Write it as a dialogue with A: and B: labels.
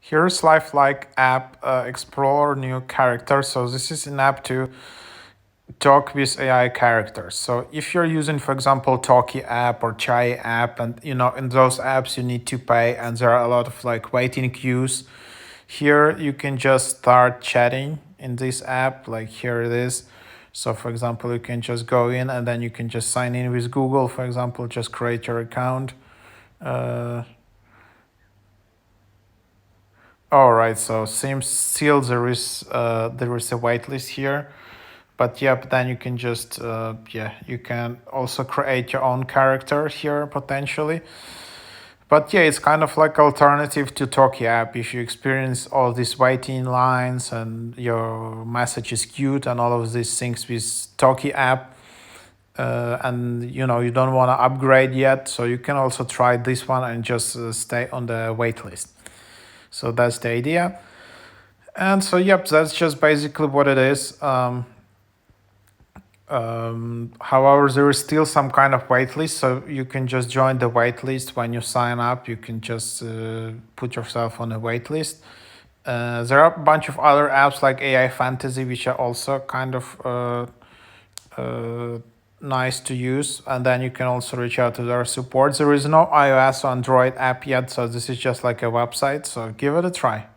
A: Here's Lifelike app, explore new characters. So this is an app to talk with AI characters. So if you're using, for example, Talkie app or Chai app, and in those apps you need to pay, and there are a lot of like waiting queues. Here you can just start chatting in this app. Like here it is. So for example, you can just go in and then you can just sign in with Google. For example, just create your account. All right. So seems still there is a waitlist here. But yep, then you can just you can also create your own character here potentially. But yeah, it's kind of like alternative to Talkie app. If you experience all these waiting lines and your message is queued and all of these things with Talkie app, and you don't want to upgrade yet, so you can also try this one and just stay on the wait list. So that's the idea. And so yep, that's just basically what it is. However, there is still some kind of waitlist, so you can just join the waitlist when you sign up. You can just put yourself on a waitlist. There are a bunch of other apps like AI Fantasy, which are also kind of nice to use, and then you can also reach out to their support. There is no iOS or Android app yet, so this is just like a website. So give it a try.